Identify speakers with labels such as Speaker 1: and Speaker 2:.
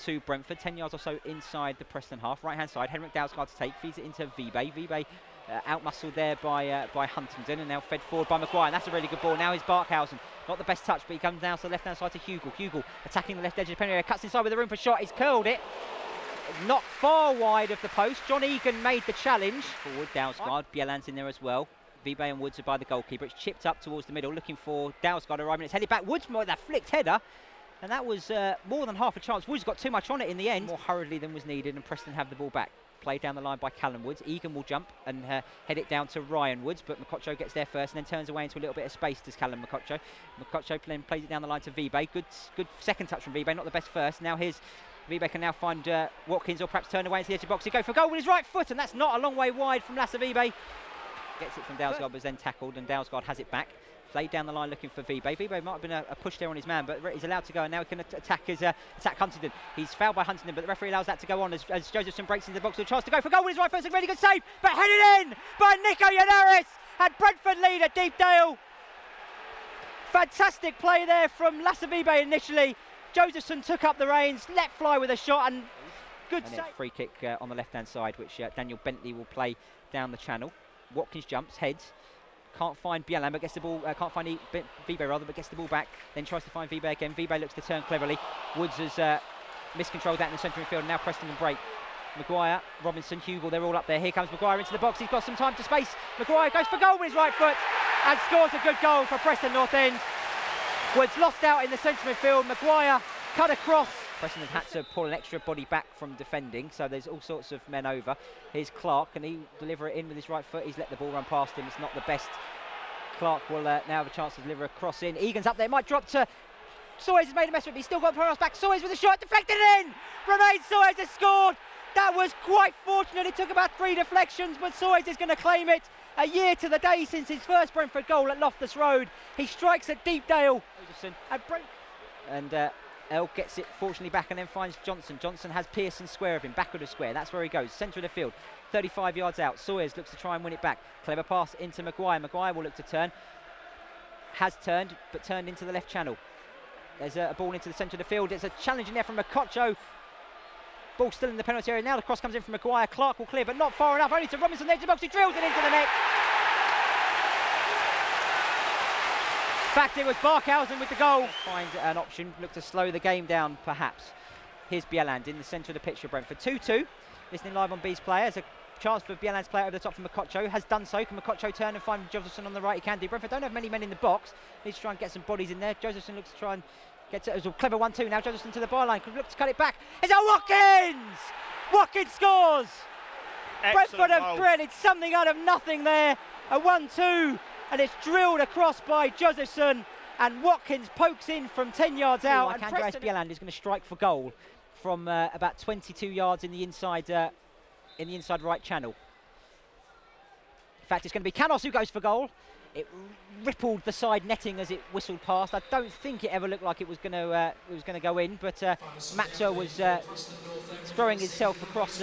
Speaker 1: to Brentford, 10 yards or so inside the Preston half. Right-hand side, Henrik Dalsgaard to take, feeds it into Vibe. Vibe out-muscled there by Huntington, and now fed forward by Maguire. And that's a really good ball. Now is Barkhausen. Not the best touch, but he comes down to the left-hand side to Hugel. Hugel attacking the left edge of the penalty area, cuts inside with the room for a shot. He's curled it. Not far wide of the post. John Egan made the challenge. Forward, Dalsgaard. Bielan's in there as well. Vibe and Woods are by the goalkeeper. It's chipped up towards the middle, looking for Dalsgaard arriving. It's headed back. Woods with that flicked header. And that was more than half a chance. Woods got too much on it in the end. More hurriedly than was needed, and Preston have the ball back. Played down the line by Callum Woods. Egan will jump and head it down to Ryan Woods, but Mokotjo gets there first and then turns away into a little bit of space to Callum Mokotjo. Mokotjo then plays it down the line to Vibe. Good second touch from Vibe, not the best first. Now here's Vibe can now find Watkins, or perhaps turn away into the edge of the box. He go for goal with his right foot, and that's not a long way wide from Lasse Vibe. Gets it from Dalsgaard, but then tackled, and Dalsgaard has it back. Played down the line looking for Vibe. Vibe might have been a push there on his man, but he's allowed to go, and now he can attack Huntington. He's fouled by Huntington, but the referee allows that to go on as Josephson breaks into the box with a chance to go for goal with his right foot. It's a really good save, but headed in by Nico Yanaris, and Brentford lead at Deepdale. Fantastic play there from Lasse Vibe initially. Josephson took up the reins, let fly with a shot, and good save. Free kick on the left-hand side, which Daniel Bentley will play down the channel. Watkins jumps, heads. Can't find Bielan, but gets the ball. Can't find Vibe rather, but gets the ball back. Then tries to find Vibe again. Vibe looks to turn cleverly. Woods has miscontrolled that in the centre midfield. Now Preston can break. Maguire, Robinson, Hugel, they're all up there. Here comes Maguire into the box. He's got some time to space. Maguire goes for goal with his right foot and scores a good goal for Preston North End. Woods lost out in the centre midfield. Maguire cut across. Preston have had to pull an extra body back from defending, so there's all sorts of men over. Here's Clark, and he deliver it in with his right foot. He's let the ball run past him. It's not the best. Clark will now have a chance to deliver a cross in. Egan's up there, might drop to Soares. Has made a mess of it, but he's still got the pass back. Soares with a shot, deflected it in. Romain Soares has scored. That was quite fortunate. It took about 3 deflections, but Soares is going to claim it. A year to the day since his first Brentford goal at Loftus Road. He strikes at Deepdale. And El gets it fortunately back and then finds Johnson. Johnson has Pearson square of him, backward of square. That's where he goes, centre of the field, 35 yards out. Sawyers looks to try and win it back. Clever pass into Maguire. Maguire will look to turn. Has turned, but turned into the left channel. There's a ball into the centre of the field. It's a challenge in there from Mokotjo. Ball still in the penalty area. Now the cross comes in from Maguire. Clark will clear, but not far enough. Only to Robinson, the edge of the box. He drills it into the net. In fact, it was Barkhausen with the goal. Find an option, look to slow the game down perhaps. Here's Bieland in the centre of the pitch for Brentford. 2-2. Listening live on B's Player. There's a chance for Bieland's player over the top from Mokotjo. Has done so. Can Mokotjo turn and find Josephson on the right? He can do. Brentford don't have many men in the box. Needs to try and get some bodies in there. Josephson looks to try and get to it. It was a clever 1-2. Now Josephson to the byline. Can look to cut it back. It's a Watkins! Watkins scores! Brentford have created something out of nothing there. A 1-2. And it's drilled across by Josephson, and Watkins pokes in from 10 yards out. And Andreas Bieland is going to strike for goal from about 22 yards in the inside right channel. In fact, it's going to be Canos who goes for goal. It rippled the side netting as it whistled past. I don't think it ever looked like it was going to go in, but Maxwell was throwing himself across